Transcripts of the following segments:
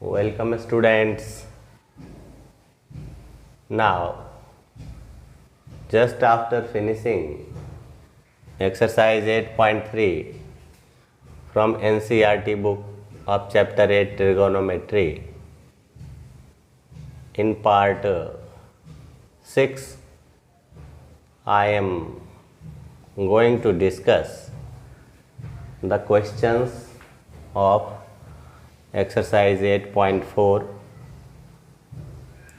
Welcome students. Now, just after finishing exercise 8.3 from NCERT book of chapter 8 trigonometry, in part 6, I am going to discuss the questions of exercise 8.4.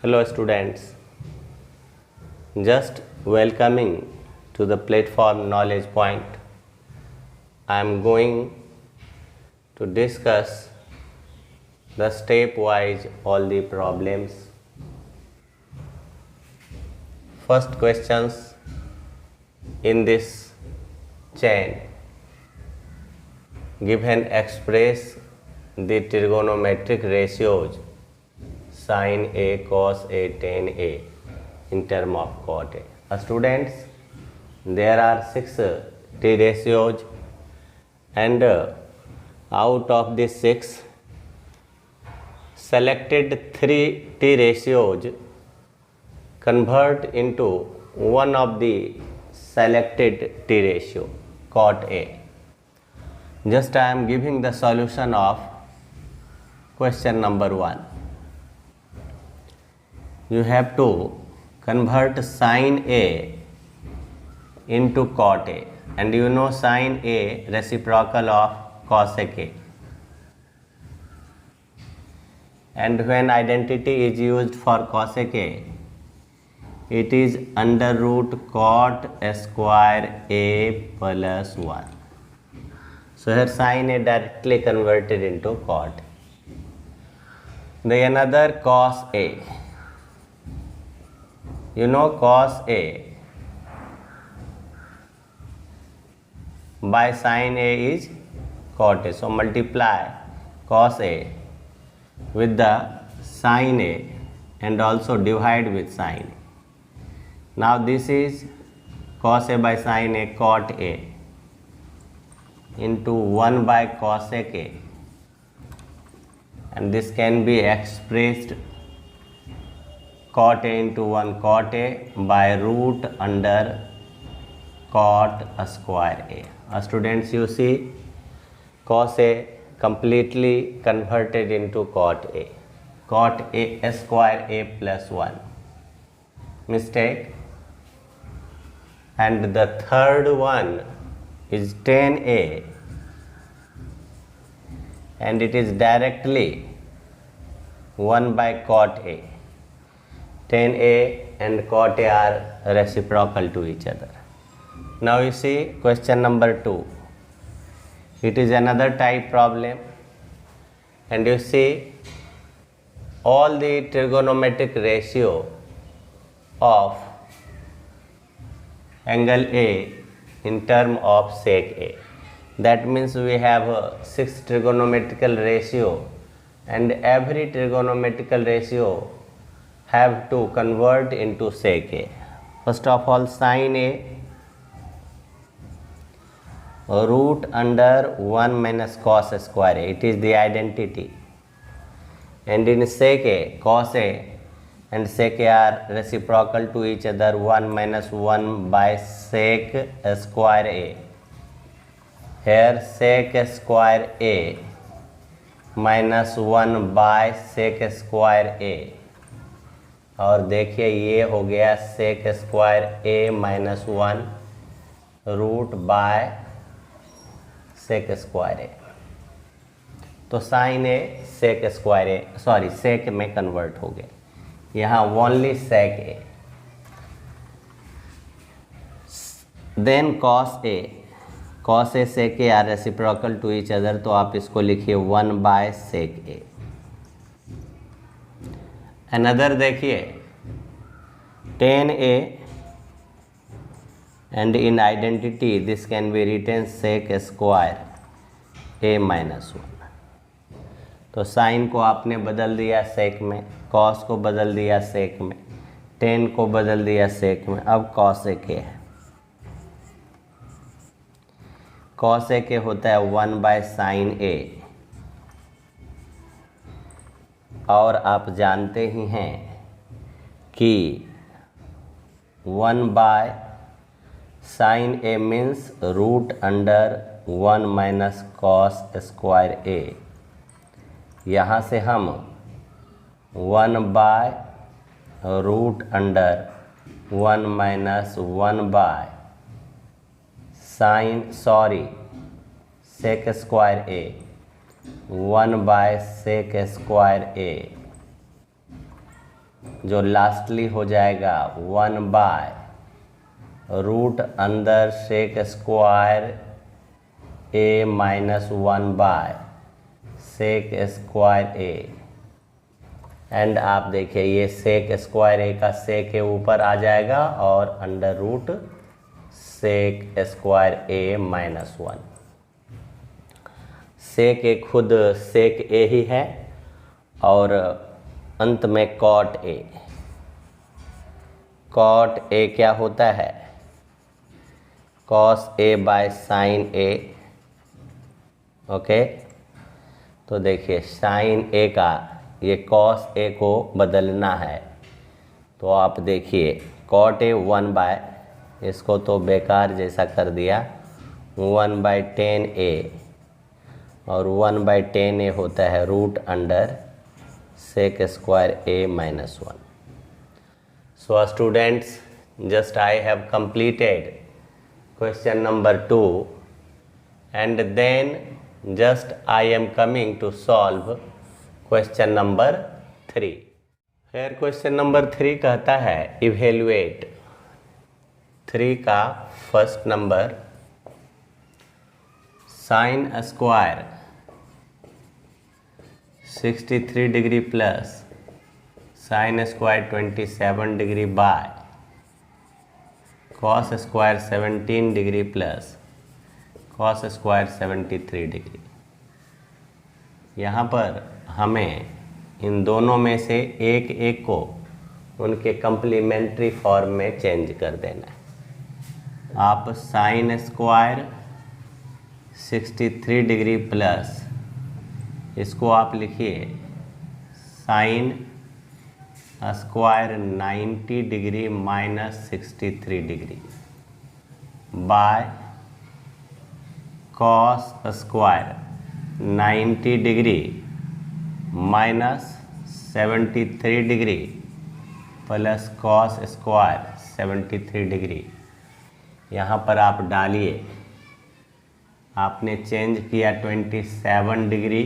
Hello students, just welcoming to the platform knowledge point. I am going to discuss the stepwise all the problems. First questions in this chain. Given express the trigonometric ratios sin A, cos A, tan A in term of cot A. Students, there are 6 T ratios and out of these 6, selected 3 T ratios convert into one of the selected T ratio, cot A. Just I am giving the solution of question number 1. You have to convert sin A into cot A, and you know sin A reciprocal of cosec A. And when identity is used for cosec A, it is under root cot square A plus 1. So here sin A directly converted into cot. The another cos A. You know cos A by sin A is cot A. So multiply cos A with the sin A and also divide with sin A. Now this is cos A by sin A, cot A into 1 by cosec A, and this can be expressed cot A into 1 cot A by root under cot square A. Students, you see cos A completely converted into cot A, cot A square A plus 1. Mistake. And the third one is tan A, and it is directly 1 by cot A. Tan A and cot A are reciprocal to each other. Now you see question number 2. It is another type problem, and you see all the trigonometric ratio of angle A in term of sec A. That means we have 6 trigonometrical ratio, and every trigonometrical ratio have to convert into sec A. First of all, sin A root under 1 minus cos square A. It is the identity. And in sec A, cos A and sec A are reciprocal to each other, 1 minus 1 by sec square A. Here sec square A minus 1 by sec square A, और देखिए ये हो गया sec square A minus 1 root by sec square A. तो sin A sec square A sorry sec में convert हो गया, यहाँ only sec A. Then cos A, cos A sec A are reciprocal to each other, तो आप इसको लिखिए 1 by sec A. Another देखिए tan A, and in identity this can be written sec square A minus 1. तो sign को आपने बदल दिया सेक में, कॉस को बदल दिया सेक में, टेन को बदल दिया सेक में, अब कॉसेक है। कॉसेक होता है 1 बाय साइन ए और आप जानते ही हैं कि 1 by sine A means root under 1 minus cos square A. यहाँ से हम 1 by root under 1 minus 1 by sec square A 1 by sec square A, जो लास्टली हो जाएगा 1 बाय रूट अंदर sec square A minus 1 by sec square A. And आप देखिए ये सेक स्क्वायर ए का सेक ए ऊपर आ जाएगा और under root sec square A minus 1। सेक ए खुद सेक ए ही है और अंत में कॉट ए। कॉट ए क्या होता है? Cos A by sine A. Okay, तो देखिए साइन ए का ये कॉस ए को बदलना है, तो आप देखिए कॉट ए 1 बाय, इसको तो बेकार जैसा कर दिया, 1 बाय 10 ए, और 1 बाय 10 ए होता है root under sec square A minus 1। So students, just I have completed question number 2 and then just I am coming to solve question number 3. फिर क्वेश्चन नंबर 3 कहता है इवेल्युएट 3 का first number sign square 63 degree plus sine square 27 degree by cos square 17 degree plus cos square 73 degree. यहाँ पर हमें इन दोनों में से एक एक को उनके कंप्लीमेंट्री फॉर्म में चेंज कर देना है। आप साइन स्क्वायर 63 डिग्री प्लस, इसको आप लिखिए sine square 90 degree minus 63 degree bye cos square 90 degree minus 73 degree plus cos square 73 degree. यहाँ पर आप डालिए, आपने चेंज किया 27 डिग्री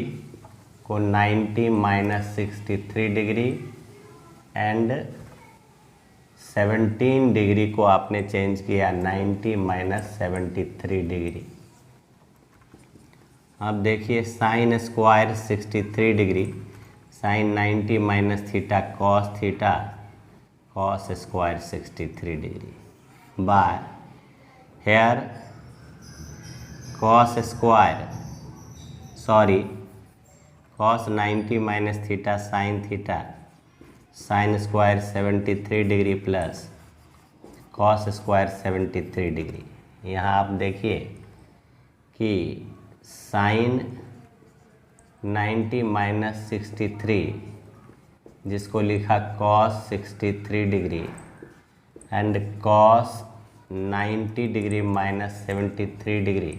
को 90 माइनस 63 डिग्री एंड 17 डिग्री को आपने चेंज किया 90 माइनस 73 डिग्री। अब देखिए sine square 63 degree sine 90 minus theta cos square 63 degree by here cos 90 minus theta sine square 73 degree plus cos square 73 degree. यहाँ आप देखिए कि साइन 90 माइनस 63 जिसको लिखा cos 63 degree and cos 90 degree minus 73 degree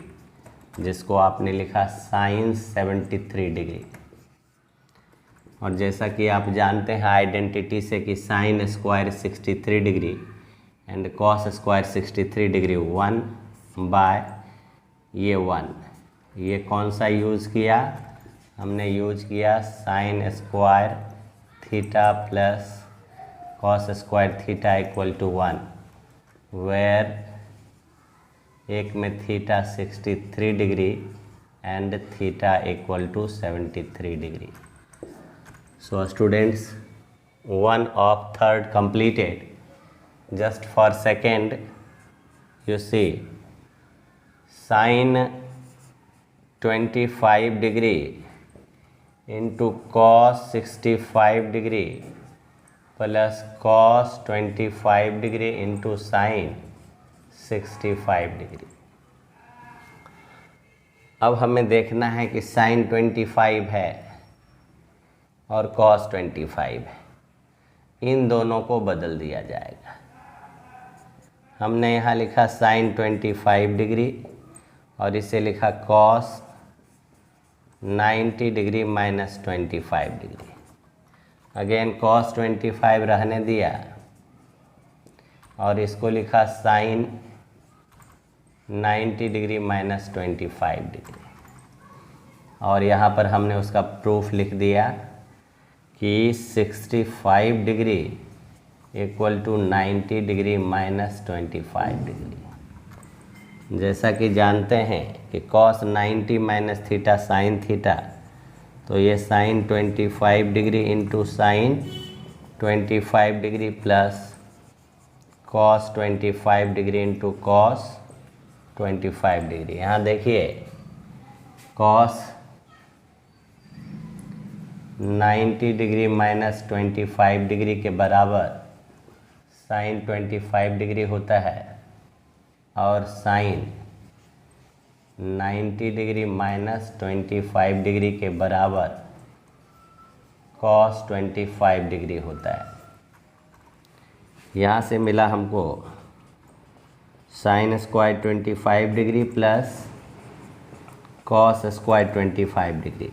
जिसको आपने लिखा साइन 73 डिग्री। और जैसा कि आप जानते हैं आइडेंटिटी से कि sine square 63 degree and cos square 63 degree 1 by ये 1, ये कौन सा यूज़ किया? हमने यूज किया sine square theta plus cos square theta equal to 1, where एक में theta 63 degree and theta equal to 73 degree. So students, 1 of 3rd completed. Just for second, you see sine 25 degree into cos 65 degree plus cos 25 degree into sine 65 degree. अब हमें देखना है कि sign 25 है और cos 25 है। इन दोनों को बदल दिया जाएगा। हमने यहाँ लिखा sin 25 डिग्री और इसे लिखा cos 90 degree minus 25 degree. Again cos 25 रहने दिया और इसको लिखा sin 90 डिग्री माइनस 25 डिग्री। और यहाँ पर हमने उसका प्रूफ लिख दिया कि 65 degree equal to 90 degree minus 25 degree. जैसा कि जानते हैं कि cos 90 minus theta sine theta, तो ये sine 25 degree into sine 25 degree plus cos 25 degree into cos 25 degree. यहाँ देखिए cos 90 डिग्री माइनस 25 डिग्री के बराबर साइन 25 डिग्री होता है और साइन 90 डिग्री माइनस 25 डिग्री के बराबर cos 25 डिग्री होता है। यहाँ से मिला हमको sine square 25 degree plus cos square 25 degree.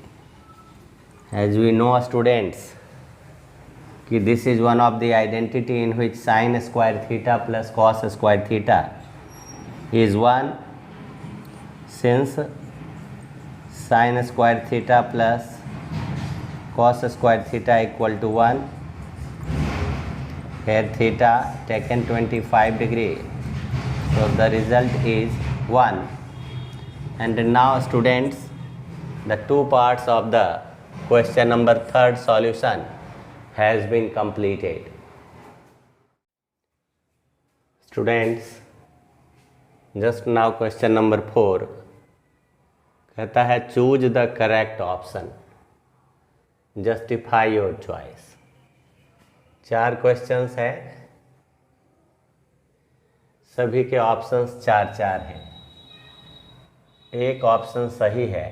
As we know students कि this is one of the identity in which sin square theta plus cos square theta is 1, since sin square theta plus cos square theta equal to 1, here theta taken 25 degree, so the result is 1. And now students, the two parts of the question number 3 solution has been completed. Students, just now question number 4 कहता है choose the correct option, justify your choice। 4 questions है, सभी के options 4 हैं। एक option सही है,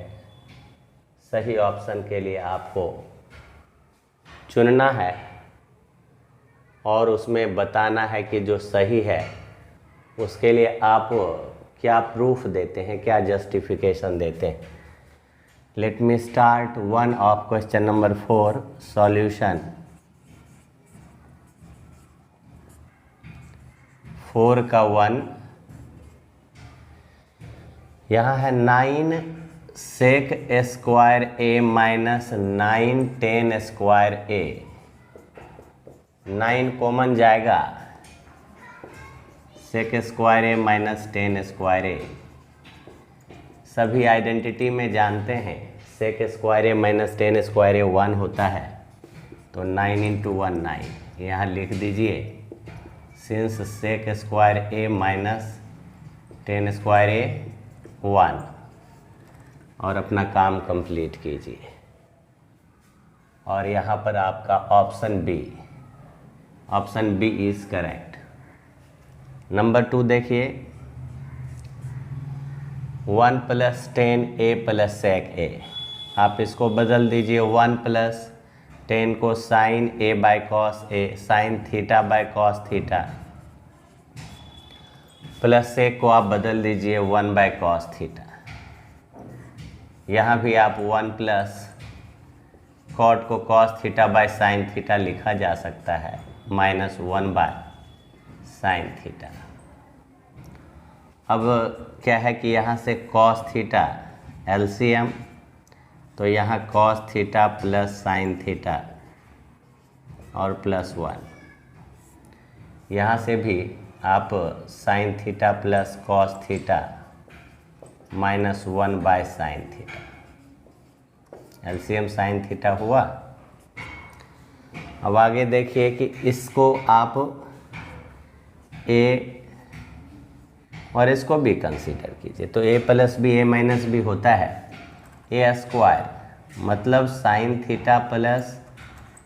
सही ऑप्शन के लिए आपको चुनना है और उसमें बताना है कि जो सही है उसके लिए आप क्या प्रूफ देते हैं, क्या जस्टिफिकेशन देते हैं। Let me start one of question number 4 solution. 4 का 1 यहाँ है 9 सेक square A minus 9 10 square A. 9 common जाएगा, सेक स्क्वायर ए माइनस 10 स्क्वायर ए। सभी आइडेंटिटी में जानते हैं सेक square A minus 10 square A 1 होता है, तो 9 इंटू 1 9। यहाँ लिख दीजिए since sec square A minus 10 square A 1 और अपना काम कंप्लीट कीजिए। और यहाँ पर आपका option B is correct. Number 2 देखिए 1 प्लस 10 ए प्लस सेक ए। आप इसको बदल दीजिए 1 प्लस 10 को sine A by cos A, sine theta by cos theta, plus sec को आप बदल दीजिए 1 बाय कॉस थीटा। यहाँ भी आप 1 प्लस कॉट को cos theta by sine theta लिखा जा सकता है, माइनस 1 बाय साइन थीटा। अब क्या है कि यहाँ से कॉस थीटा एलसीएम, तो यहाँ cos theta plus sine theta और प्लस 1। यहाँ से भी आप sign theta plus cos theta minus 1 by sine theta, LCM sine theta हुआ। अब आगे देखिए कि इसको आप ए और इसको भी कंसीडर कीजिए, तो A plus B A minus B होता है ए स्क्वायर, मतलब sine theta plus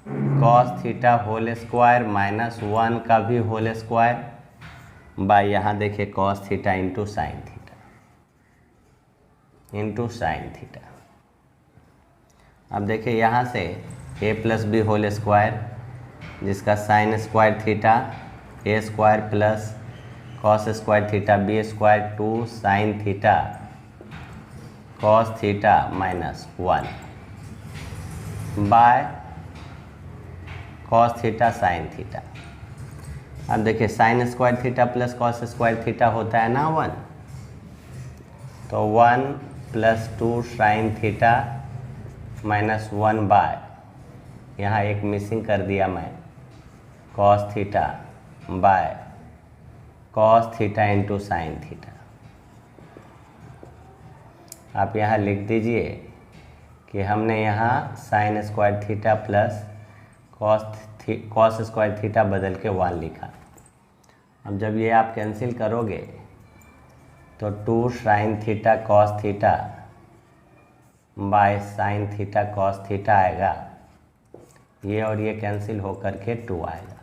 cos theta whole square minus 1 का भी होल स्क्वायर बाय यहाँ देखिए cos theta into sine theta into sine theta. अब देखिए यहाँ से A plus B whole square, जिसका sine square theta A square plus cos square theta B square 2 sine theta cos theta minus 1 by cos theta sine theta. अब देखिए sine square theta plus cos square theta होता है ना 1, तो 1 plus 2 sine theta minus 1 by, यहाँ एक missing कर दिया मैं, cos theta by cos theta into sine theta. आप यहाँ लिख दीजिए कि हमने यहाँ sine square theta plus cos square theta बदल के 1 लिखा। अब जब ये आप कैंसिल करोगे तो 2 sine theta cos theta by sine theta cos theta आएगा, ये और ये कैंसिल होकर के 2 आएगा।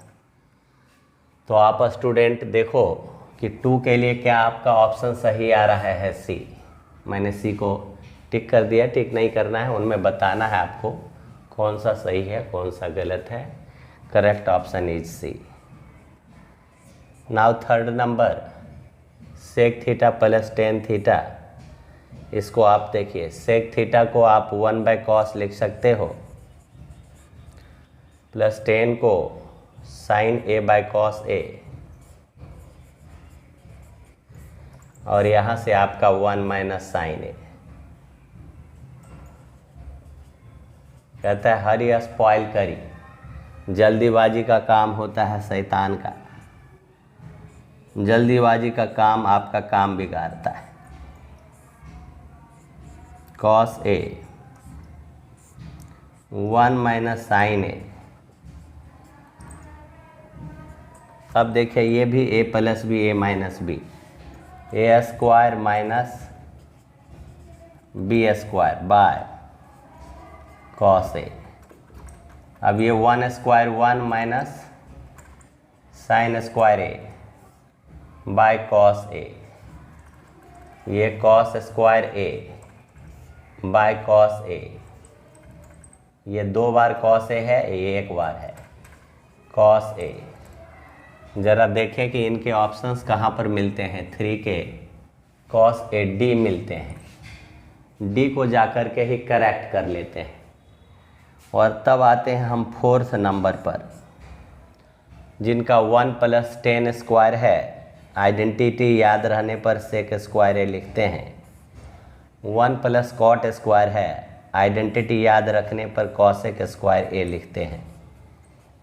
तो आप स्टूडेंट देखो कि 2 के लिए क्या आपका ऑप्शन सही आ रहा है सी। मैंने सी को टिक कर दिया, टिक नहीं करना है, उनमें बताना है आपको कौन सा सही है कौन सा गलत है। Correct option is C. Now third number, sec theta plus tan theta. इसको आप देखिए, सेक थीटा को आप 1 बाय कॉस लिख सकते हो, प्लस टेन को sine A by cos A, और यहाँ से आपका 1 माइनस साइन ए। कहता है हरी स्पॉइल करी, जल्दीबाजी का काम होता है शैतान का, जल्दीबाजी का काम आपका काम बिगाड़ता है। Cos A 1 minus sine A. अब देखिए ये भी A plus B A minus B, A square minus B square by cos A. अब ये 1 square 1 minus sine square A by cos A, ये cos square A by cos A, ये 2 बार cos A है, ये 1 बार है कॉस ए। ज़रा देखें कि इनके ऑप्शंस कहाँ पर मिलते हैं। 3 के कॉस ए डी मिलते हैं, डी को जाकर के ही करेक्ट कर लेते हैं। और तब आते हैं हम 4th नंबर पर, जिनका 1 प्लस 10 स्क्वायर है। आइडेंटिटी याद रहने पर सेक स्क्वायर ए लिखते हैं। 1 प्लस कॉट स्क्वायर है, आइडेंटिटी याद रखने पर कॉसेक स्क्वायर ए लिखते हैं।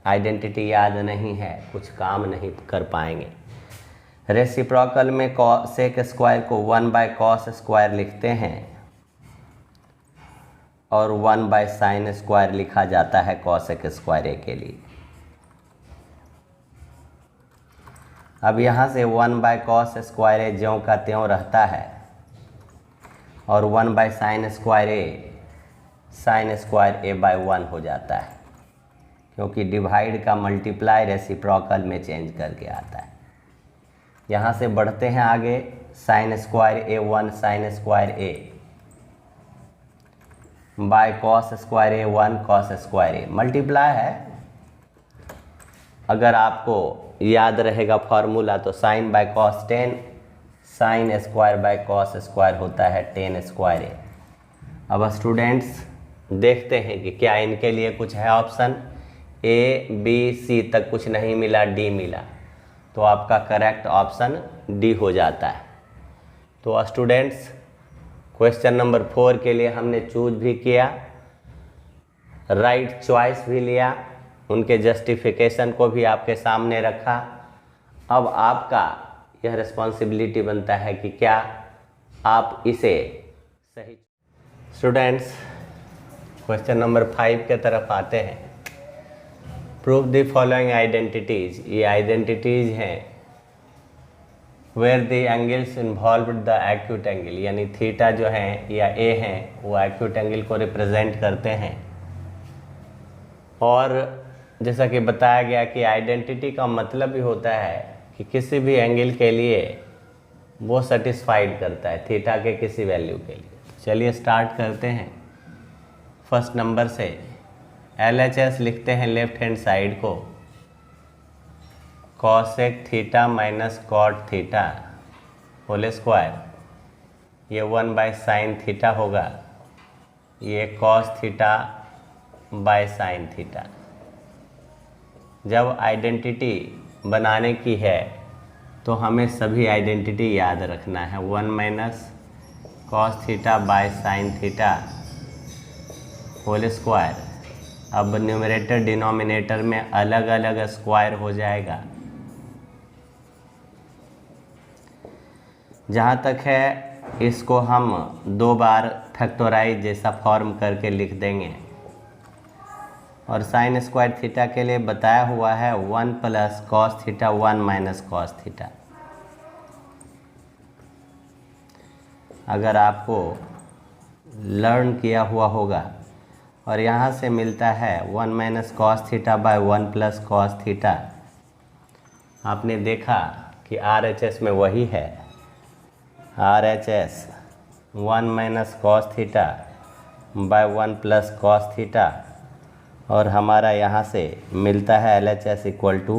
आइडेंटिटी याद नहीं है, कुछ काम नहीं कर पाएंगे। रेसिप्रोकल में सेक स्क्वायर को 1 बाय कॉस स्क्वायर लिखते हैं और 1 बाय साइन स्क्वायर लिखा जाता है कॉसेक स्क्वायर ए के लिए। अब यहाँ से 1 बाय कॉस स्क्वायर ए ज्यों का त्यों रहता है, और 1 by sine square A by 1 हो जाता है, क्योंकि डिवाइड का मल्टीप्लाई रेसिप्रोकल में चेंज करके आता है। यहाँ से बढ़ते हैं आगे, sine square A 1 sine square A by cos square A 1 cos square A, multiply है। अगर आपको याद रहेगा फॉर्मूला तो sine by cos 10 sine square by cos square होता है 10 स्क्वायर ए। अब स्टूडेंट्स देखते हैं कि क्या इनके लिए कुछ है ऑप्शन। ए बी सी तक कुछ नहीं मिला, डी मिला, तो आपका करेक्ट ऑप्शन डी हो जाता है। तो स्टूडेंट्स क्वेश्चन नंबर 4 के लिए हमने चूज भी किया, राइट चॉइस भी लिया, उनके जस्टिफिकेशन को भी आपके सामने रखा। अब आपका यह रिस्पॉन्सिबिलिटी बनता है कि क्या आप इसे सही। स्टूडेंट्स क्वेश्चन नंबर 5 के तरफ आते हैं। Prove the following identities. ये आइडेंटिटीज हैं where the angles involved the acute angle, यानी थीटा जो है या ए हैं वो एक्यूट एंगल को रिप्रेजेंट करते हैं। और जैसा कि बताया गया कि आइडेंटिटी का मतलब भी होता है कि किसी भी एंगल के लिए वो सेटिस्फाइड करता है थीटा के किसी वैल्यू के लिए। चलिए स्टार्ट करते हैं फर्स्ट नंबर से। LHS लिखते हैं लेफ्ट हैंड साइड को cosec theta minus cot theta whole square, ये 1/sin थीटा होगा, ये cos theta by sine theta. जब आइडेंटिटी बनाने की है तो हमें सभी आइडेंटिटी याद रखना है। 1 minus cos theta by sine theta whole square. अब न्यूमरेटर डिनोमिनेटर में अलग अलग स्क्वायर हो जाएगा। जहाँ तक है इसको हम 2 बार फैक्टराइज जैसा फॉर्म करके लिख देंगे। और साइन स्क्वायर थीटा के लिए बताया हुआ है 1 plus cos theta 1 minus cos theta. अगर आपको लर्न किया हुआ होगा और यहाँ से मिलता है 1 minus cos theta bye 1 plus cos theta, आपने देखा कि RHS में वही है। RHS 1 minus cos theta bye 1 plus cos theta, और हमारा यहाँ से मिलता है LHS इक्वल टू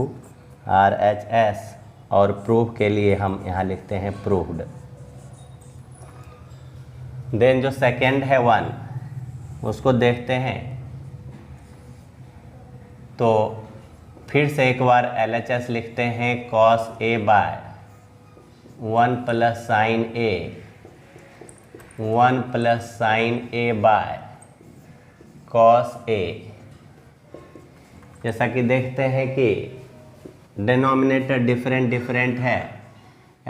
RHS। और प्रूफ के लिए हम यहाँ लिखते हैं प्रूव्ड। देन जो सेकेंड है 1, उसको देखते हैं। तो फिर से एक बार LHS लिखते हैं cos A by 1 plus sine A, 1 plus sine A by cos A। जैसा कि देखते हैं कि डिनोमिनेटर डिफरेंट है।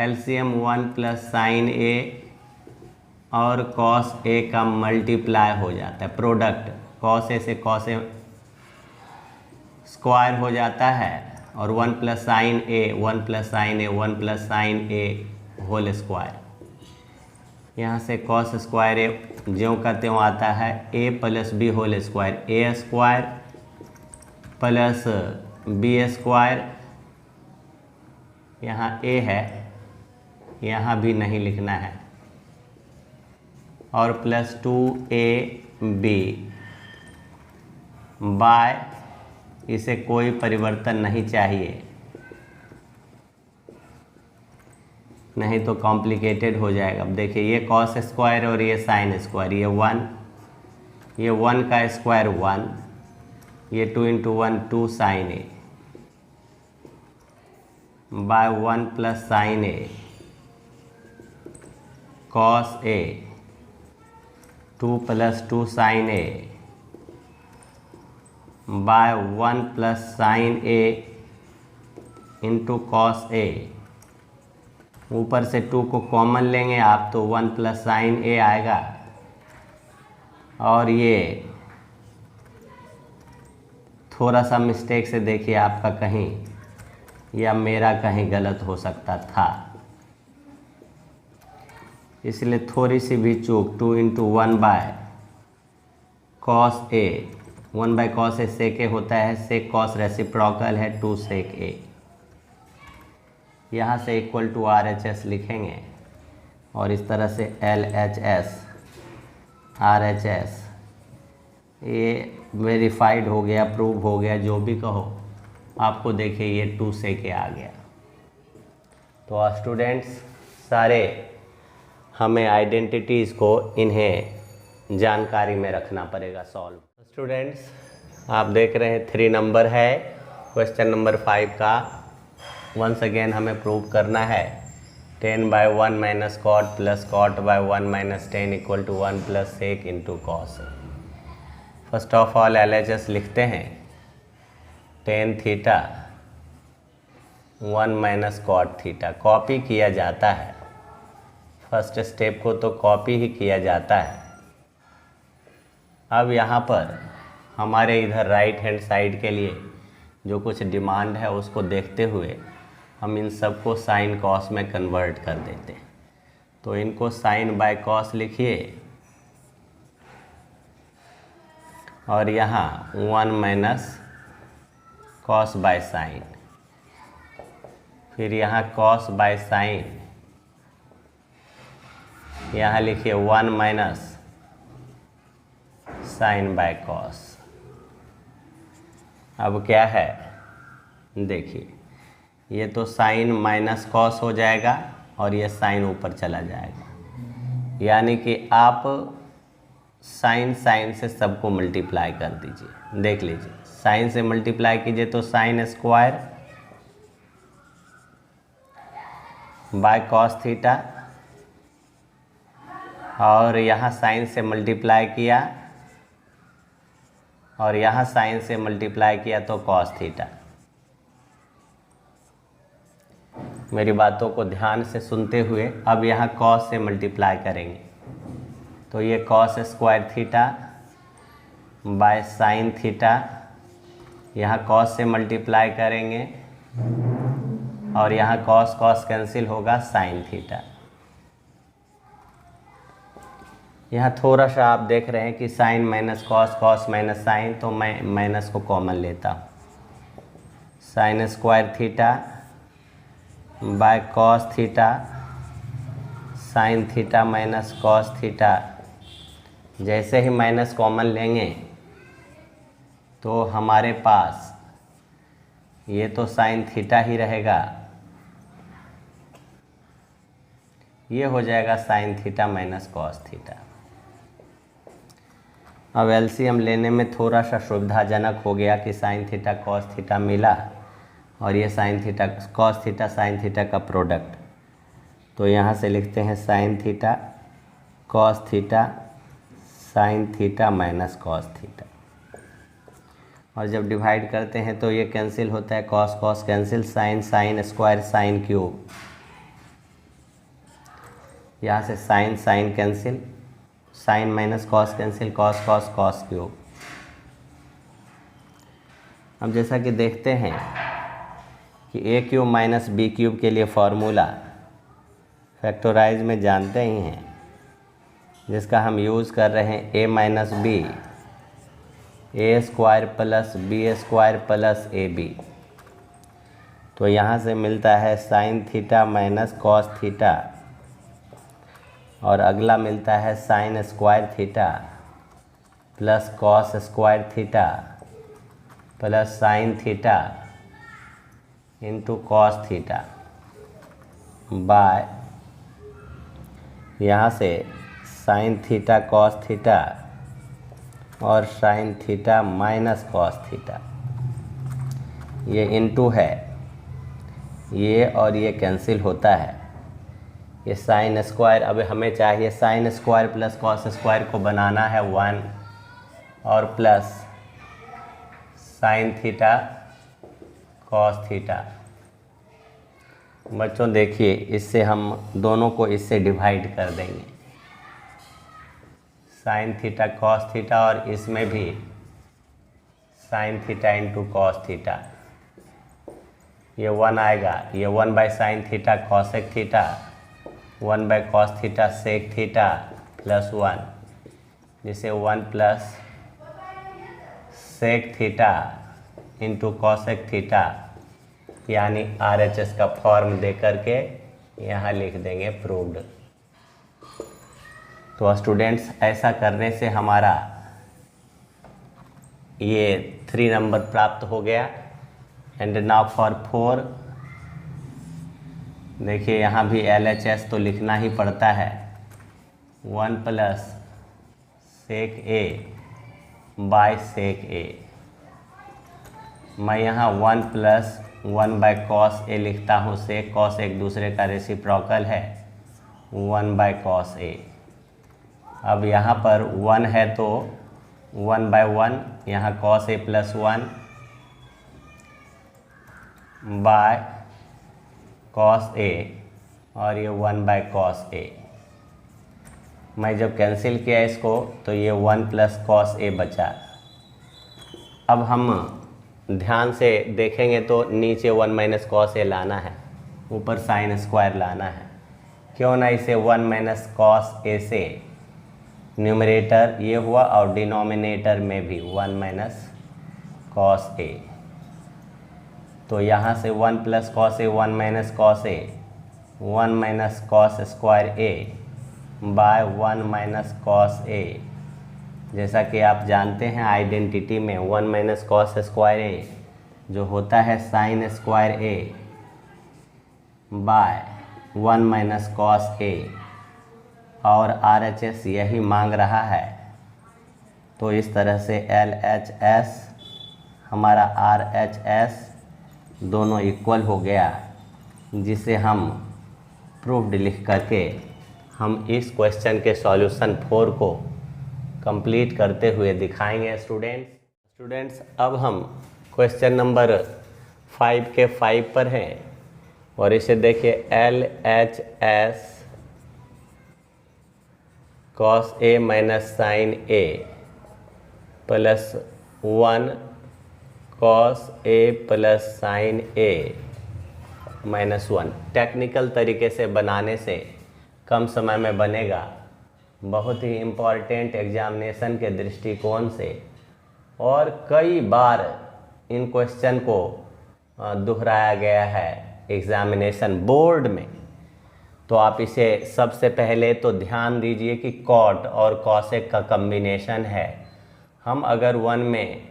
LCM 1 प्लस साइन A और cos A का मल्टीप्लाई हो जाता है, प्रोडक्ट cos A से cos A स्क्वायर हो जाता है, और 1 plus sine A 1 plus sine A 1 plus sine A whole square. यहाँ से cos स्क्वायर A ज्यों का त्यों आता है A plus B whole square, A square plus B square. यहाँ A है, यहाँ भी नहीं लिखना है, और प्लस 2AB बाय, इसे कोई परिवर्तन नहीं चाहिए, नहीं तो कॉम्प्लिकेटेड हो जाएगा। अब देखिए ये कॉस स्क्वायर और ये साइन स्क्वायर, ये 1 का स्क्वायर 1, ये 2 into 1 2 sine A by 1 plus sine A cos A, 2 plus 2 sine A by 1 plus sine A into cos A। ऊपर से 2 को कॉमन लेंगे आप तो 1 प्लस साइन A आएगा, और ये थोड़ा सा मिस्टेक से देखिए आपका कहीं या मेरा कहीं गलत हो सकता था, इसलिए थोड़ी सी भी चूक। 2 into 1 by cos A, 1 by cos A sec A होता है, सेक कॉस रेसिप्रोकल है 2 सेक A। यहाँ से इक्वल टू RHS लिखेंगे, और इस तरह से LHS RHS ये वेरीफाइड हो गया, प्रूव हो गया, जो भी कहो। आपको देखिए ये 2 सेक A आ गया। तो स्टूडेंट्स सारे हमें आइडेंटिटीज़ को इन्हें जानकारी में रखना पड़ेगा सॉल्व। स्टूडेंट्स आप देख रहे हैं 3 नंबर है क्वेश्चन नंबर 5 का। वंस अगेन हमें प्रूव करना है 10 by 1 minus cot plus cot by 1 minus 10 equal to 1 plus sec into cos. First of all LHS लिखते हैं 10 theta 1 minus cot theta. Copy किया जाता है, फर्स्ट स्टेप को तो कॉपी ही किया जाता है। अब यहाँ पर हमारे इधर राइट हैंड साइड के लिए जो कुछ डिमांड है उसको देखते हुए हम इन सब को साइन कॉस में कन्वर्ट कर देते हैं। तो इनको साइन बाय कॉस लिखिए, और यहाँ 1 माइनस कॉस बाय साइन, फिर यहाँ कॉस बाय साइन, यहाँ लिखिए 1 माइनस साइन बाय कॉस। अब क्या है, देखिए ये तो साइन माइनस कॉस हो जाएगा और ये साइन ऊपर चला जाएगा, यानी कि आप साइन साइन से सबको मल्टीप्लाई कर दीजिए। देख लीजिए, साइन से मल्टीप्लाई कीजिए तो sign square by cos theta, और यहाँ साइन से मल्टीप्लाई किया और यहाँ साइन से मल्टीप्लाई किया तो कॉस थीटा। मेरी बातों को ध्यान से सुनते हुए अब यहाँ कॉस से मल्टीप्लाई करेंगे तो ये cos square theta by sine theta, यहाँ कॉस से मल्टीप्लाई करेंगे और यहाँ कॉस कॉस कैंसिल होगा, साइन थीटा। यहाँ थोड़ा सा आप देख रहे हैं कि sine minus cos, cos minus sine, तो मैं माइनस को कॉमन लेता हूँ। Sine square theta by cos theta, sine theta minus cos theta. जैसे ही माइनस कॉमन लेंगे तो हमारे पास ये तो साइन थीटा ही रहेगा, ये हो जाएगा sign theta minus cos theta. अब एलसीएम लेने में थोड़ा सा सुविधाजनक हो गया कि साइन थीटा कॉस थीटा मिला और ये sign theta cos theta sine theta का प्रोडक्ट, तो यहाँ से लिखते हैं sign theta cos theta sine theta minus cos theta. और जब डिवाइड करते हैं तो ये कैंसिल होता है, cos cos cancel, sine sine square sine cube, यहाँ से sine sine cancel, sine minus cos cancel, cos cos cos cube. अब जैसा कि देखते हैं कि A cube minus B cube के लिए फॉर्मूला फैक्टराइज में जानते ही हैं, जिसका हम यूज़ कर रहे हैं A minus B A square plus B square plus A B. तो यहाँ से मिलता है sine theta minus cos theta, और अगला मिलता है sine square theta plus cos square theta plus sine theta into cos theta by यहाँ से साइन थीटा कॉस थीटा और sine theta minus cos theta. ये इंटू है, ये और ये कैंसिल होता है, ये साइन स्क्वायर। अब हमें चाहिए sine square plus cos square को बनाना है 1 और plus sine theta cos theta. बच्चों देखिए, इससे हम दोनों को इससे डिवाइड कर देंगे, साइन थीटा कॉस थीटा, और इसमें भी sine theta into cos theta. ये 1 आएगा, ये 1 by sine theta cosec theta, 1 by cos theta sec theta plus 1, जिसे 1 plus sec theta into cosec theta, यानी RHS का फॉर्म दे करके यहाँ लिख देंगे प्रूव्ड। तो स्टूडेंट्स, ऐसा करने से हमारा ये 3 नंबर प्राप्त हो गया। एंड नाउ फॉर 4, देखिए यहाँ भी LHS तो लिखना ही पड़ता है, 1 plus sec A by sec ए। मैं यहाँ 1 प्लस 1 बाय कॉस ए लिखता हूँ, सेक कॉस एक दूसरे का रेसिप्रोकल है, 1 बाय कॉस ए। अब यहाँ पर 1 है तो 1 बाय 1, यहाँ cos A plus 1 by cos A, और ये 1 बाय कॉस ए। मैं जब कैंसिल किया इसको तो ये 1 प्लस कॉस ए बचा। अब हम ध्यान से देखेंगे तो नीचे 1 माइनस कॉस ए लाना है, ऊपर साइन स्क्वायर लाना है। क्यों ना इसे 1 माइनस कॉस ए से न्यूमरेटर ये हुआ और डिनोमिनेटर में भी 1 माइनस कॉस ए। तो यहाँ से 1 plus cos A 1 minus cos A, 1 minus cos square A by 1 minus cos A जैसा कि आप जानते हैं आइडेंटिटी में 1 माइनस कॉस स्क्वायर ए जो होता है sine square A by 1 minus cos A, और RHS यही मांग रहा है। तो इस तरह से LHS हमारा RHS दोनों इक्वल हो गया, जिसे हम प्रूफ्ड लिख करके हम इस क्वेश्चन के सॉल्यूशन 4 को कंप्लीट करते हुए दिखाएंगे स्टूडेंट्स। अब हम क्वेश्चन नंबर 5 के 5 पर हैं और इसे देखिए LHS cos A minus sine A plus 1 cos A plus sine A minus 1 technical तरीके से बनाने से कम समय में बनेगा। बहुत ही इम्पॉर्टेंट एग्जामिनेशन के दृष्टिकोण से, और कई बार इन क्वेश्चन को दोहराया गया है एग्जामिनेशन बोर्ड में। तो आप इसे सबसे पहले तो ध्यान दीजिए कि कॉट और कॉसेक का कॉम्बिनेशन है। हम अगर 1 में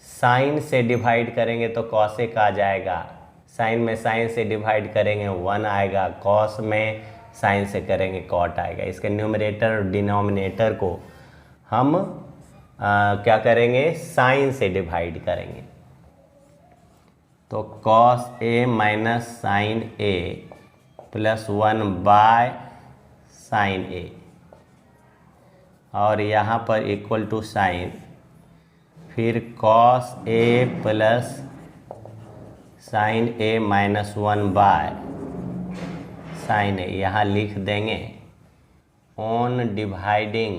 साइन से डिवाइड करेंगे तो कॉसेक आ जाएगा, साइन में साइन से डिवाइड करेंगे 1 आएगा, कॉस में साइन से करेंगे कॉट आएगा। इसके न्यूमरेटर और डिनोमिनेटर को हम क्या करेंगे, साइन से डिवाइड करेंगे। तो cos A minus sine A plus 1 by sine A, और यहाँ पर इक्वल टू साइन, फिर cos A plus sine A minus 1 by sine A यहाँ लिख देंगे। On dividing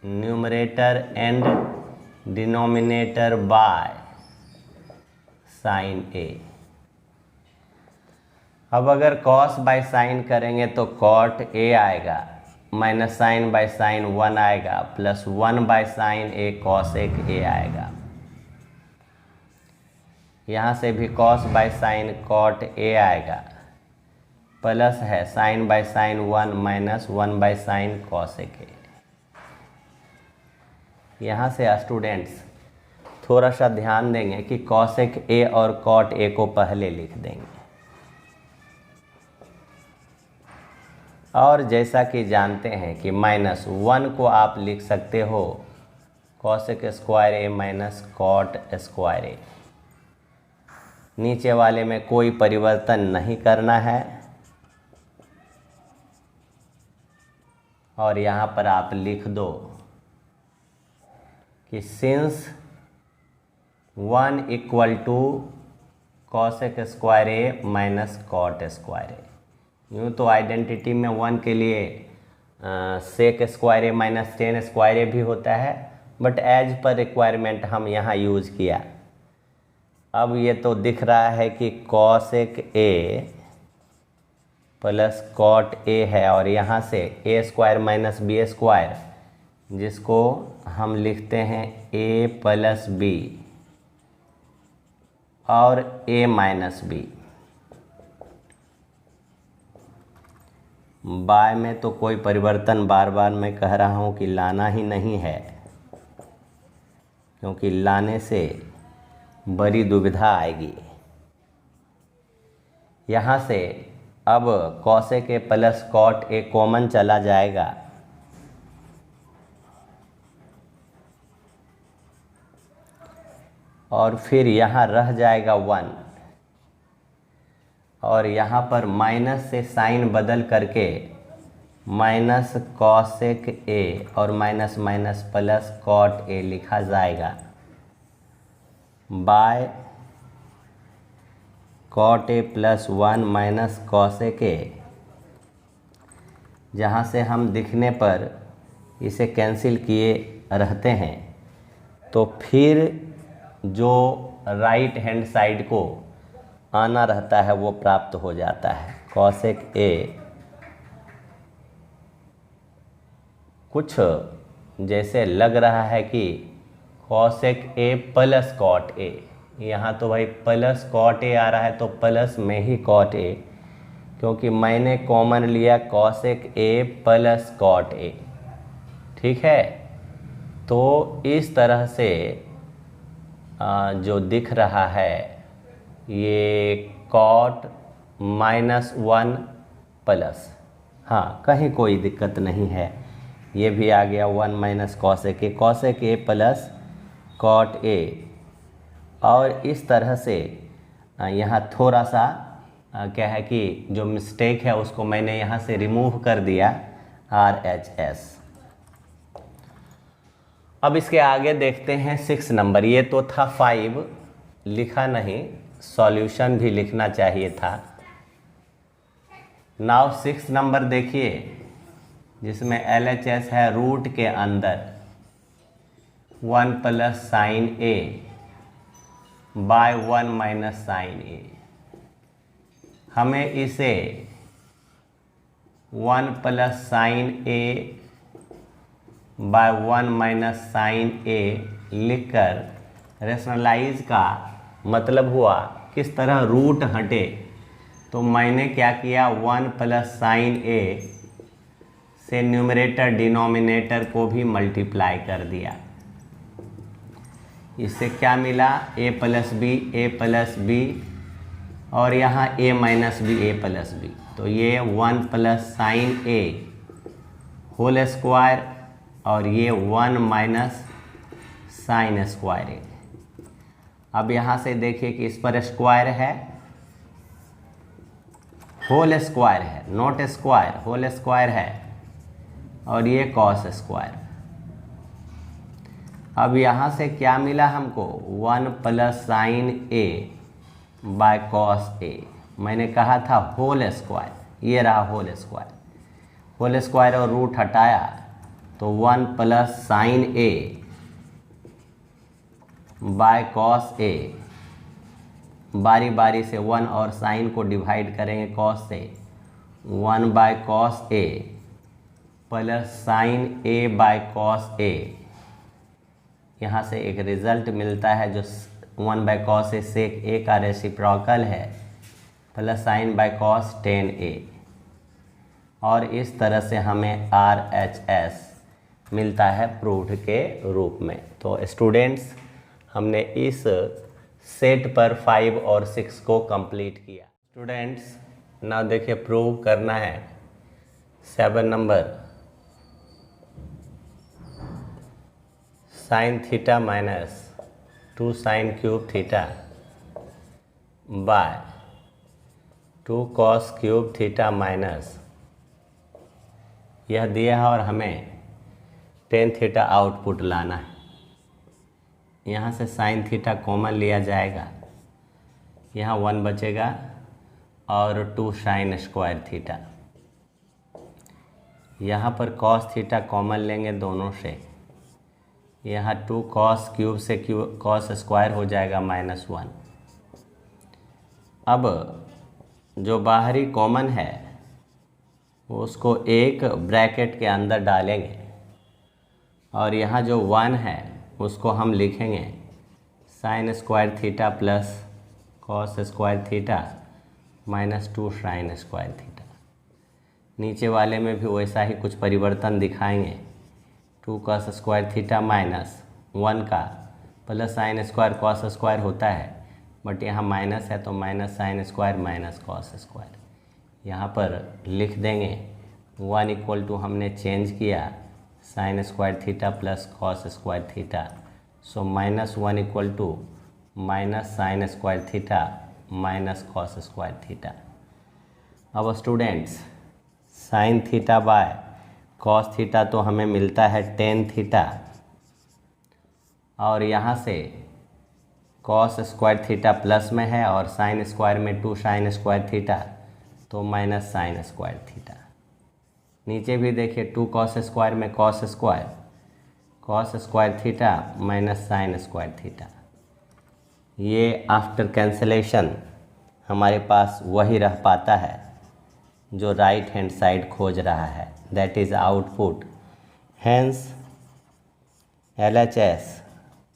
numerator and denominator by sine A। अब अगर कॉस बाय साइन करेंगे तो कॉट A आएगा, माइनस साइन बाय साइन 1 आएगा, plus 1 by sine A cosec A आएगा। यहाँ से भी cos by sine cot A आएगा, प्लस है sine by sine 1 minus 1 by sine cosec A। यहाँ से स्टूडेंट्स थोड़ा सा ध्यान देंगे कि कॉसेक A और कॉट A को पहले लिख देंगे, और जैसा कि जानते हैं कि माइनस 1 को आप लिख सकते हो cosec square A minus cot square A। नीचे वाले में कोई परिवर्तन नहीं करना है, और यहाँ पर आप लिख दो कि since 1 equal to cosec square A minus cot square A। यूँ तो आइडेंटिटी में 1 के लिए sec square A minus tan square A भी होता है, बट एज पर रिक्वायरमेंट हम यहाँ यूज़ किया। अब ये तो दिख रहा है कि cosec A plus cot A है, और यहाँ से A square minus B square, जिसको हम लिखते हैं A प्लस B और A माइनस B। बाय में तो कोई परिवर्तन बार बार मैं कह रहा हूँ कि लाना ही नहीं है, क्योंकि लाने से बड़ी दुविधा आएगी। यहाँ से अब cosec A plus cot A common चला जाएगा, और फिर यहाँ रह जाएगा 1, और यहाँ पर माइनस से साइन बदल करके माइनस कॉसेक A और minus minus plus cot A लिखा जाएगा by cot A plus 1 minus cosec A। जहाँ से हम दिखने पर इसे कैंसिल किए रहते हैं, तो फिर जो राइट हैंड साइड को आना रहता है वो प्राप्त हो जाता है। कॉसेक A कुछ जैसे लग रहा है कि cosec A plus cot A, यहाँ तो भाई प्लस कॉट A आ रहा है, तो प्लस में ही कॉट A, क्योंकि मैंने कॉमन लिया cosec A plus cot A, ठीक है। तो इस तरह से जो दिख रहा है ये कॉट -1 प्लस, हाँ कहीं कोई दिक्कत नहीं है, ये भी आ गया 1 minus cosec A plus cot A. और इस तरह से यहाँ थोड़ा सा क्या है कि जो मिस्टेक है उसको मैंने यहाँ से रिमूव कर दिया RHS। अब इसके आगे देखते हैं 6 नंबर। ये तो था 5, लिखा नहीं, सॉल्यूशन भी लिखना चाहिए था। नाउ 6 नंबर देखिए, जिसमें LHS है रूट के अंदर 1 plus sine A by 1 minus sine ए। हमें इसे 1 plus sine A by 1 minus sine ए लिखकर रेशनलाइज का मतलब हुआ किस तरह रूट हटे। तो मैंने क्या किया, 1 प्लस साइन ए से न्यूमरेटर डिनोमिनेटर को भी मल्टीप्लाई कर दिया। इससे क्या मिला, a प्लस बी और यहाँ a minus B a plus B. तो ये 1 plus sine A whole square और ये 1 माइनस साइन स्क्वायर ए। अब यहाँ से देखिए कि इस पर स्क्वायर है, होल स्क्वायर है, नॉट स्क्वायर, होल स्क्वायर है, और ये कॉस स्क्वायर। अब यहाँ से क्या मिला हमको, 1 plus sine A by cos A. मैंने कहा था होल स्क्वायर, ये रहा होल स्क्वायर, होल स्क्वायर और रूट हटाया तो 1 plus sine A by cos A. बारी बारी से 1 और साइन को डिवाइड करेंगे कॉस से, 1 by cos A plus sine A by cos A. यहाँ से एक रिजल्ट मिलता है जो 1 बाय कॉस ए सेक ए का रेसिप्रोकल है, plus sine by cos tan A. और इस तरह से हमें RHS मिलता है प्रूव्ड के रूप में। तो स्टूडेंट्स, हमने इस सेट पर 5 और 6 को कंप्लीट किया। स्टूडेंट्स, ना देखिए प्रूव करना है 7 number, sign theta minus 2 sine cube theta by 2 cos cube theta minus, यह दिया है और हमें टेन थीटा आउटपुट लाना है। यहाँ से साइन थीटा कॉमन लिया जाएगा, यहाँ 1 बचेगा और 2 साइन स्क्वायर थीटा। यहाँ पर कॉस थीटा कॉमन लेंगे दोनों से, यहाँ 2 कॉस क्यूब से कॉस स्क्वायर हो जाएगा -1। अब जो बाहरी कॉमन है उसको एक ब्रैकेट के अंदर डालेंगे और यहाँ जो 1 है उसको हम लिखेंगे sign square theta plus cos square theta -2 sign square theta. नीचे वाले में भी वैसा ही कुछ परिवर्तन दिखाएंगे, 2 कॉस स्क्वायर थीटा -1 का plus sine square cos square होता है, बट यहाँ माइनस है तो minus sine square minus cos square. यहाँ पर लिख देंगे 1 इक्वल टू हमने चेंज किया sine square theta plus cos square theta, so -1 equal to minus sine square theta minus cos square theta. अब students, sine theta by cos theta तो हमें मिलता है टेन थीटा, और यहाँ से कॉस स्क्वायर थीटा प्लस में है और साइन स्क्वायर में 2 साइन स्क्वायर थीटा तो माइनस साइन स्क्वायर थीटा। नीचे भी देखिए 2 कॉस स्क्वायर में cos square theta minus sine square theta. ये आफ्टर कैंसलेशन हमारे पास वही रह पाता है जो राइट हैंड साइड खोज रहा है, that is output. Hence LHS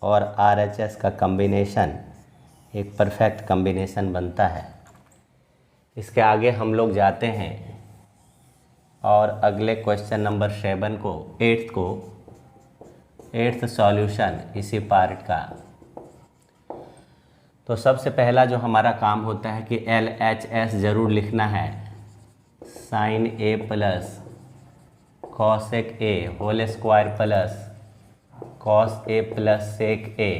और RHS का कम्बिनेशन एक परफेक्ट कम्बिनेशन बनता है। इसके आगे हम लोग जाते हैं और अगले क्वेश्चन नंबर 7 को, 8th सॉल्यूशन इसी पार्ट का। तो सबसे पहला जो हमारा काम होता है कि LHS ज़रूर लिखना है, sine A plus cosec A whole square plus cos A plus sec A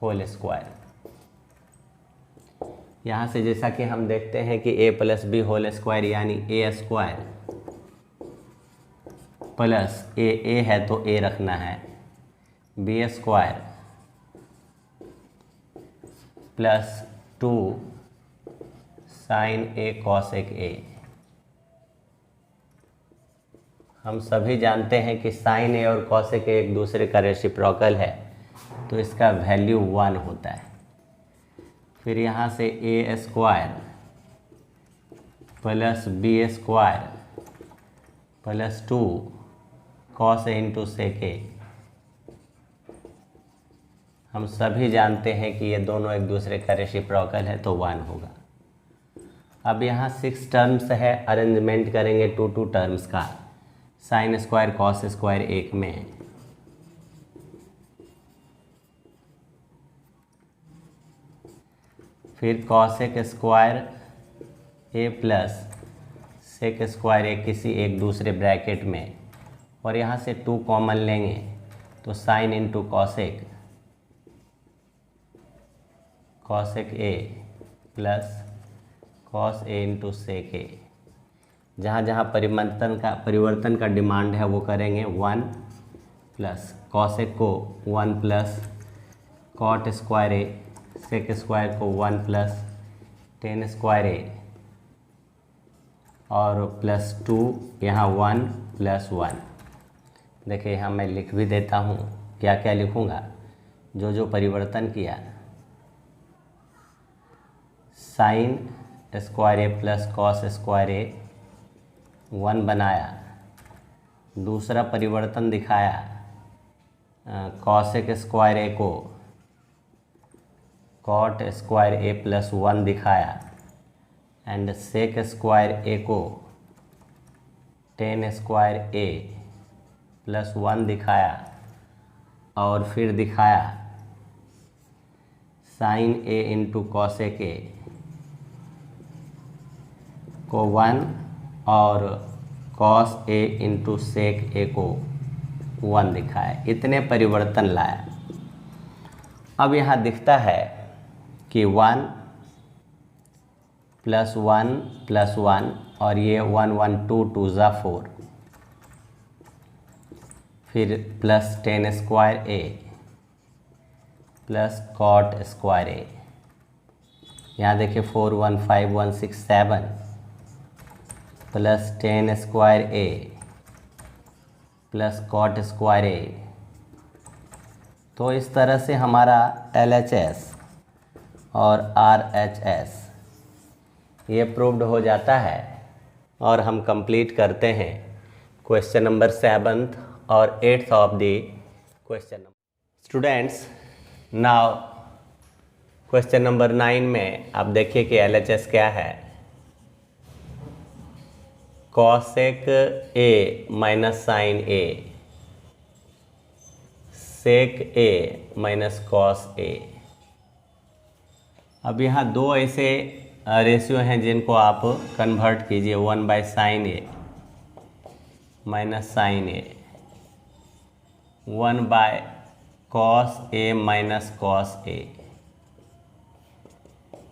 whole square. यहाँ से जैसा कि हम देखते हैं कि a plus B whole square यानी ए स्क्वायर प्लस ए है तो a रखना है, B square plus 2 sine A cosec A. हम सभी जानते हैं कि साइन ए और कॉसेक ए एक दूसरे का रेसिप्रोकल है, तो इसका वैल्यू 1 होता है। फिर यहाँ से A square plus B square plus 2 cos A into sec A. हम सभी जानते हैं कि ये दोनों एक दूसरे का रेसिप्रोकल है, तो 1 होगा। अब यहाँ 6 टर्म्स है, अरेंजमेंट करेंगे 2 टर्म्स का, साइन स्क्वायर कॉस स्क्वायर एक में, फिर कॉसेक स्क्वायर ए प्लस सेक स्क्वायर ए किसी एक दूसरे ब्रैकेट में, और यहाँ से 2 कॉमन लेंगे तो sine into cosec A plus cos A into sec A. जहाँ जहाँ परिवर्तन का डिमांड है वो करेंगे। 1 प्लस कॉसेक को 1 प्लस कॉट स्क्वायर ए, सेक स्क्वायर को 1 प्लस टेन स्क्वायर ए, और प्लस 2 यहाँ 1 प्लस 1। देखिए यहाँ मैं लिख भी देता हूँ, क्या क्या लिखूँगा, जो परिवर्तन किया, sine square A plus cos square A 1 बनाया, दूसरा परिवर्तन दिखाया, कॉसेक स्क्वायर ए को कॉट स्क्वायर ए प्लस 1 दिखाया, एंड सेक स्क्वायर ए को टेन स्क्वायर ए प्लस 1 दिखाया, और फिर दिखाया sine A into cosec A को 1 और कॉस ए इंटू सेक ए को 1 दिखाया। इतने परिवर्तन लाया। अब यहाँ दिखता है कि 1 प्लस 1 प्लस 1, और ये 1 1 2 2 ज़ा 4, फिर plus ten square A plus cot square A. यहाँ देखिए 4 1 5 1 6 7 प्लस टेन स्क्वायर ए प्लस कॉट स्क्वायर ए। तो इस तरह से हमारा LHS और RHS ये प्रूव्ड हो जाता है, और हम कंप्लीट करते हैं क्वेश्चन नंबर 7 और 8th of the question. Students, now question number 9 में आप देखिए कि LHS क्या है। Cosec A minus sine A, sec A minus cos A. अब यहाँ 2 ऐसे रेशियो हैं जिनको आप कन्वर्ट कीजिए, 1 by sine A minus sine A, 1 by cos A minus cos A,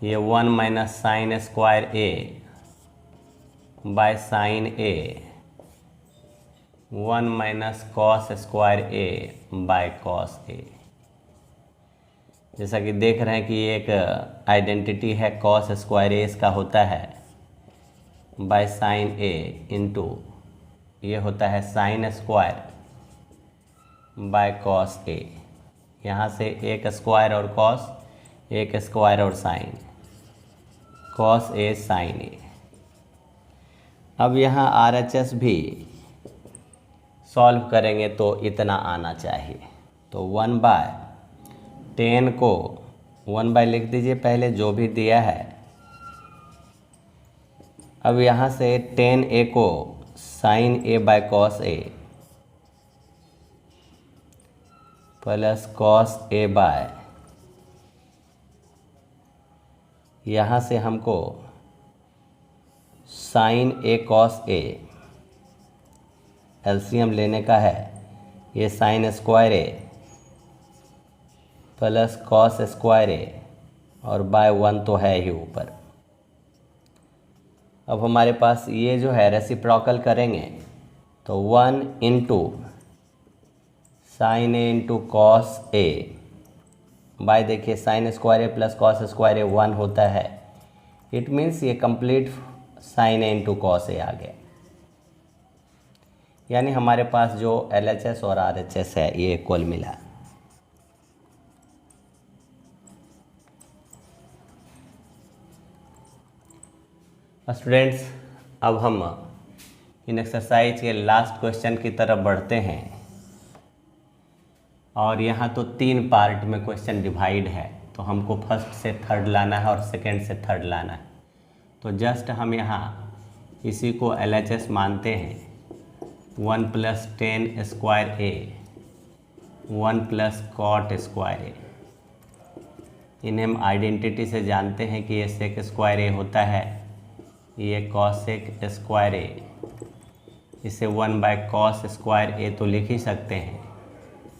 ये 1 minus sine square A by sine A, 1 minus cos square A by cos A. जैसा कि देख रहे हैं कि एक आइडेंटिटी है, कॉस स्क्वायर ए इसका होता है बाय साइन ए इंटू ये होता है sine square by cos A. यहाँ से एक स्क्वायर और कॉस, एक स्क्वायर और sign, cos A sign A. अब यहाँ RHS भी सॉल्व करेंगे तो इतना आना चाहिए। तो 1 बाय 10 को 1 बाय लिख दीजिए पहले, जो भी दिया है अब यहाँ से tan a को sin a by cos a plus cos a by, यहाँ से हमको sin a cos a LCM लेने का है। ये sin square a plus cos square a और बाय 1 तो है ही ऊपर। अब हमारे पास ये जो है रेसिप्रोकल करेंगे तो 1 into sine A into cos A bye, देखिए sine square A plus cos square A 1 होता है। इट मीन्स ये complete sign A into cos A आ गया। यानी हमारे पास जो LHS और RHS है ये इक्वल मिला। स्टूडेंट्स, अब हम इन एक्सरसाइज के लास्ट क्वेश्चन की तरफ बढ़ते हैं। और यहाँ तो 3 पार्ट में क्वेश्चन डिवाइड है, तो हमको फर्स्ट से थर्ड लाना है और सेकंड से थर्ड लाना है। तो जस्ट हम यहाँ इसी को LHS मानते हैं। 1 plus tan square a 1 plus cot square a, इन्हें हम आइडेंटिटी से जानते हैं कि ये सेक स्क्वायर a होता है, ये कॉसेक स्क्वायर a। इसे 1 बाय कॉस स्क्वायर a तो लिख ही सकते हैं,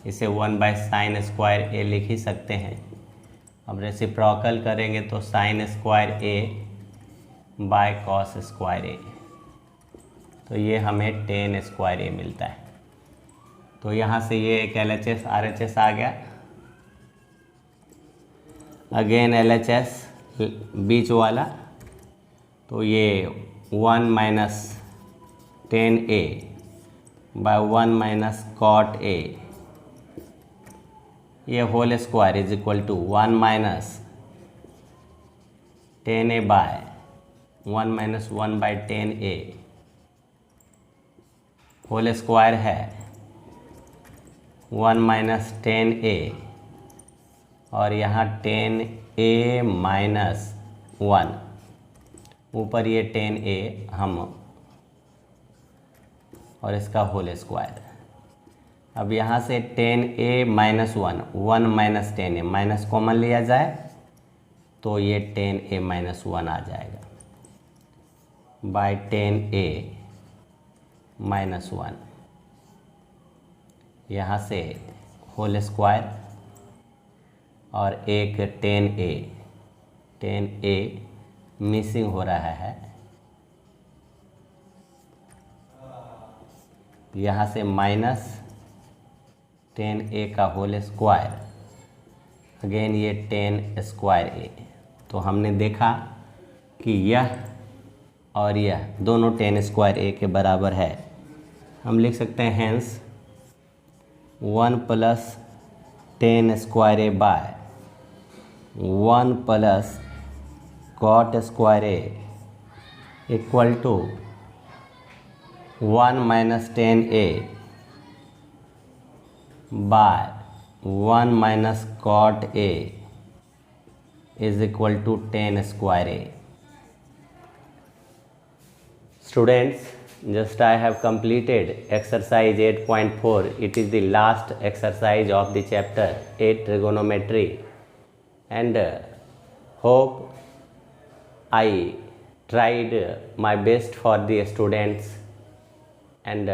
इसे 1 बाय साइन स्क्वायर a लिख ही सकते हैं। अब रेसिप्रोकल करेंगे तो sine square a bye cos square a, तो ये हमें tan स्क्वायर a मिलता है। तो यहाँ से ये एक LHS RHS आ गया। अगेन LHS बीच वाला, तो ये 1 minus tan a by 1 minus cot a, ये whole square is equal to 1 minus tan a by 1 minus 1 by tan a whole square है 1 माइनस tan a, और यहाँ tan a माइनस 1, ऊपर ये tan a हम, और इसका होल स्क्वायर। अब यहाँ से tan a minus 1 minus tan a minus common लिया जाए तो ये tan a माइनस 1 आ जाएगा बाय tan a माइनस 1, यहाँ से होल स्क्वायर और एक tan a मिसिंग हो रहा है, यहाँ से माइनस tan a का होल स्क्वायर, अगेन ये tan स्क्वायर a। तो हमने देखा कि यह और यह दोनों tan स्क्वायर a के बराबर है। हम लिख सकते हैं hence 1 plus tan square a by 1 plus cot square a equal to 1 minus tan a by 1 minus cot a is equal to tan square a। Students, just I have completed exercise 8.4. It is the last exercise of the chapter 8 trigonometry, and hope I tried my best for the students, and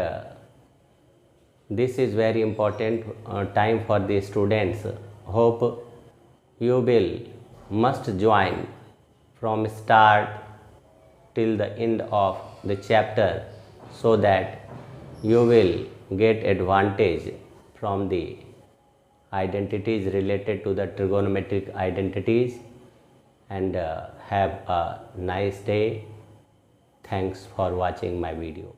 this is very important time for the students. Hope you will must join from start till the end of the chapter, so that you will get advantage from the identities related to the trigonometric identities, and have a nice day. Thanks for watching my video.